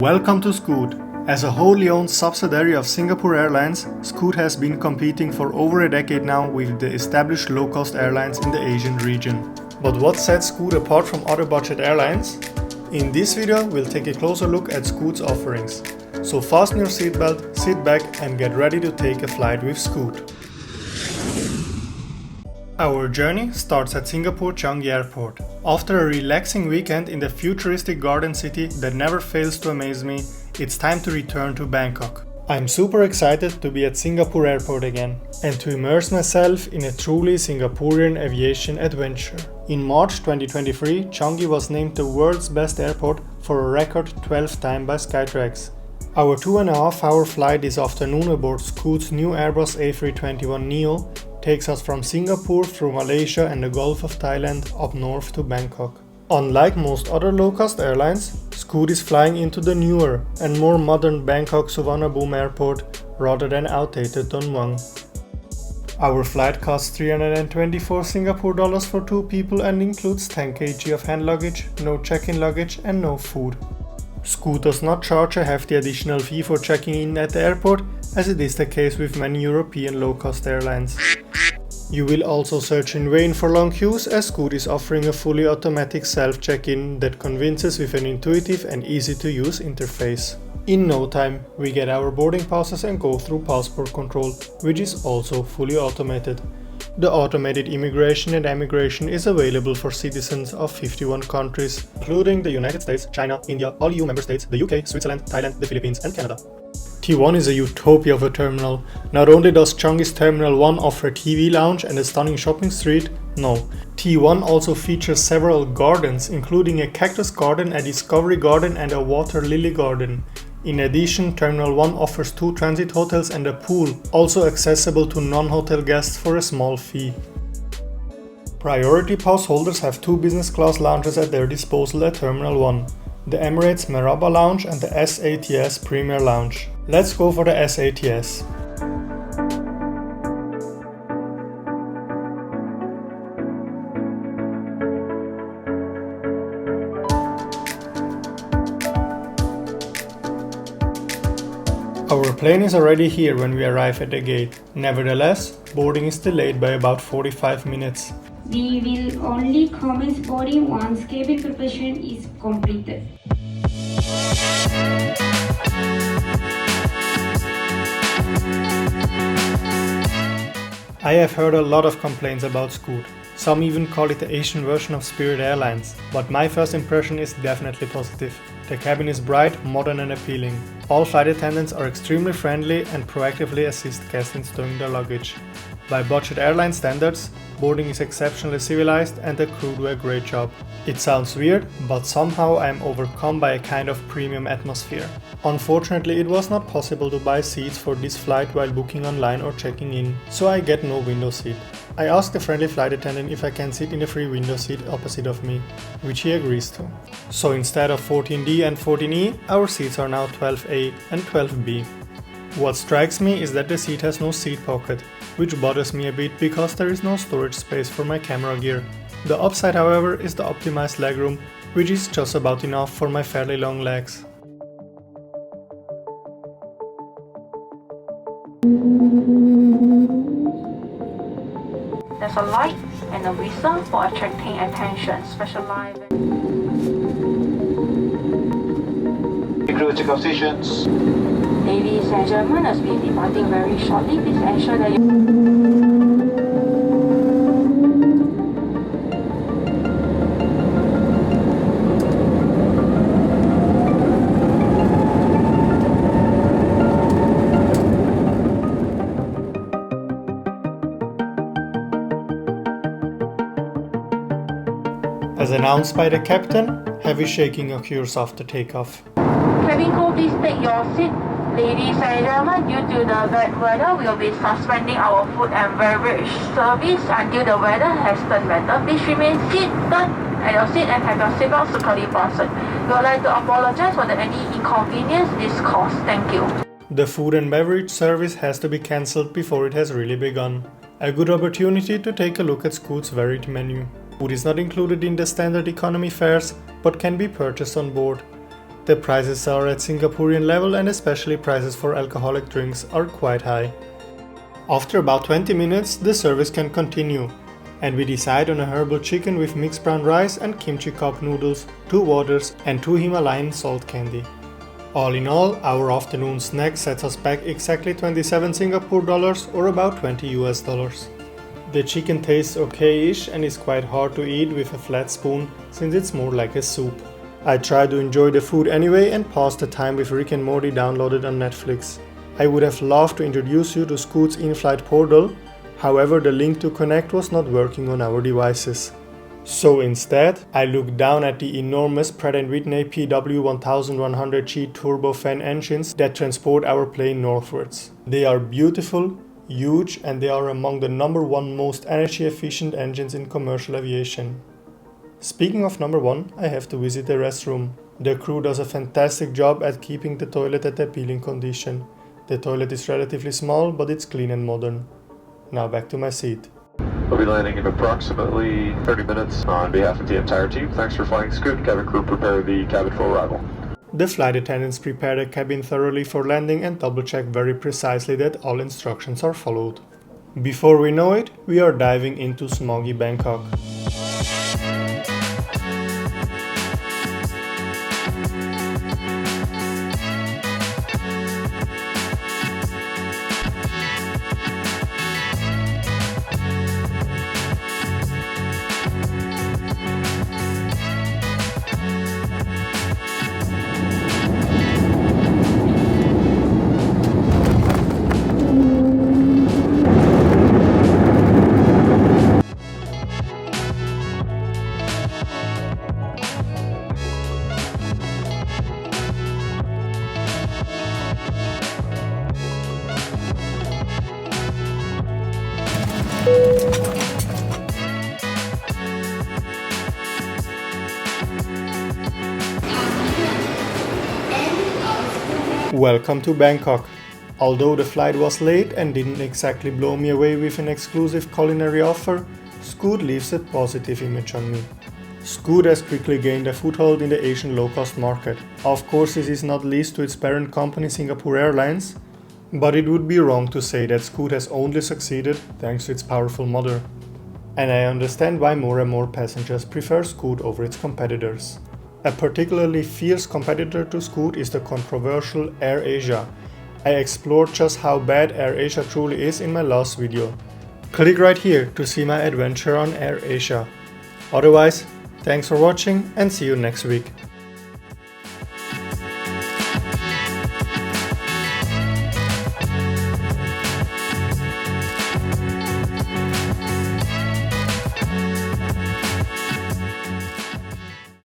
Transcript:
Welcome to Scoot. As a wholly owned subsidiary of Singapore Airlines, Scoot has been competing for over a decade now with the established low-cost airlines in the Asian region. But what sets Scoot apart from other budget airlines? In this video, we'll take a closer look at Scoot's offerings. So fasten your seatbelt, sit back and get ready to take a flight with Scoot. Our journey starts at Singapore Changi Airport. After a relaxing weekend in the futuristic garden city that never fails to amaze me, it's time to return to Bangkok. I'm super excited to be at Singapore Airport again and to immerse myself in a truly Singaporean aviation adventure. In March 2023, Changi was named the world's best airport for a record 12th time by Skytrax. Our 2.5-hour flight this afternoon aboard Scoot's new Airbus A321neo takes us from Singapore through Malaysia and the Gulf of Thailand up north to Bangkok. Unlike most other low-cost airlines, Scoot is flying into the newer and more modern Bangkok Suvarnabhumi Airport rather than outdated Don Muang. Our flight costs 324 Singapore dollars for 2 people and includes 10 kg of hand luggage, no check-in luggage and no food. Scoot does not charge a hefty additional fee for checking in at the airport, as it is the case with many European low-cost airlines. You will also search in vain for long queues, as Scoot is offering a fully automatic self-check-in that convinces with an intuitive and easy-to-use interface. In no time, we get our boarding passes and go through passport control, which is also fully automated. The automated immigration and emigration is available for citizens of 51 countries, including the United States, China, India, all EU member states, the UK, Switzerland, Thailand, the Philippines and Canada. T1 is a utopia of a terminal. Not only does Changi's Terminal 1 offer a TV lounge and a stunning shopping street, no. T1 also features several gardens, including a cactus garden, a discovery garden and a water lily garden. In addition, Terminal 1 offers 2 transit hotels and a pool, also accessible to non-hotel guests for a small fee. Priority pass holders have 2 business class lounges at their disposal at Terminal 1. The Emirates Merhaba Lounge and the SATS Premier Lounge. Let's go for the SATS. Our plane is already here when we arrive at the gate. Nevertheless, boarding is delayed by about 45 minutes. We will only commence boarding once cabin preparation is completed. I have heard a lot of complaints about Scoot. Some even call it the Asian version of Spirit Airlines, but my first impression is definitely positive. The cabin is bright, modern and appealing. All flight attendants are extremely friendly and proactively assist guests in stowing their luggage. By budget airline standards, boarding is exceptionally civilized and the crew do a great job. It sounds weird, but somehow I am overcome by a kind of premium atmosphere. Unfortunately, it was not possible to buy seats for this flight while booking online or checking in, so I get no window seat. I asked the friendly flight attendant if I can sit in the free window seat opposite of me, which he agrees to. So instead of 14D and 14E, our seats are now 12A and 12B. What strikes me is that the seat has no seat pocket, which bothers me a bit because there is no storage space for my camera gear. The upside, however, is the optimized legroom, which is just about enough for my fairly long legs. There's a light and a whistle for attracting attention. Special live. Crew check-off stations. Ladies and gentlemen, as we departing very shortly, please ensure that you. As announced by the captain, heavy shaking occurs after takeoff. Cabin crew, please take your seat. Ladies and gentlemen, due to the bad weather, we will be suspending our food and beverage service until the weather has turned better. Please remain seated at your seat and have your seatbelt securely fastened. We would like to apologize for any inconvenience this caused. Thank you. The food and beverage service has to be cancelled before it has really begun. A good opportunity to take a look at Scoot's varied menu. Food is not included in the standard economy fares, but can be purchased on board. The prices are at Singaporean level and especially prices for alcoholic drinks are quite high. After about 20 minutes, the service can continue, and we decide on a herbal chicken with mixed brown rice and kimchi cup noodles, 2 waters and 2 Himalayan salt candy. All in all, our afternoon snack sets us back exactly 27 Singapore dollars or about $20 US. The chicken tastes okay-ish and is quite hard to eat with a flat spoon since it's more like a soup. I try to enjoy the food anyway and pass the time with Rick and Morty downloaded on Netflix. I would have loved to introduce you to Scoot's in-flight portal, however the link to connect was not working on our devices. So instead, I looked down at the enormous Pratt & Whitney PW1100G turbofan engines that transport our plane northwards. They are beautiful, huge, and they are among the #1 most energy efficient engines in commercial aviation. Speaking of #1, I have to visit the restroom. The crew does a fantastic job at keeping the toilet at appealing condition. The toilet is relatively small, but it's clean and modern. Now back to my seat. We'll be landing in approximately 30 minutes. On behalf of the entire team, thanks for flying Scoot. Cabin crew, prepare the cabin for arrival. The flight attendants prepare the cabin thoroughly for landing and double-check very precisely that all instructions are followed. Before we know it, we are diving into smoggy Bangkok. Welcome to Bangkok. Although the flight was late and didn't exactly blow me away with an exclusive culinary offer, Scoot leaves a positive image on me. Scoot has quickly gained a foothold in the Asian low-cost market. Of course, this is not least to its parent company Singapore Airlines, but it would be wrong to say that Scoot has only succeeded thanks to its powerful mother. And I understand why more and more passengers prefer Scoot over its competitors. A particularly fierce competitor to Scoot is the controversial AirAsia. I explored just how bad AirAsia truly is in my last video. Click right here to see my adventure on AirAsia. Otherwise, thanks for watching and see you next week.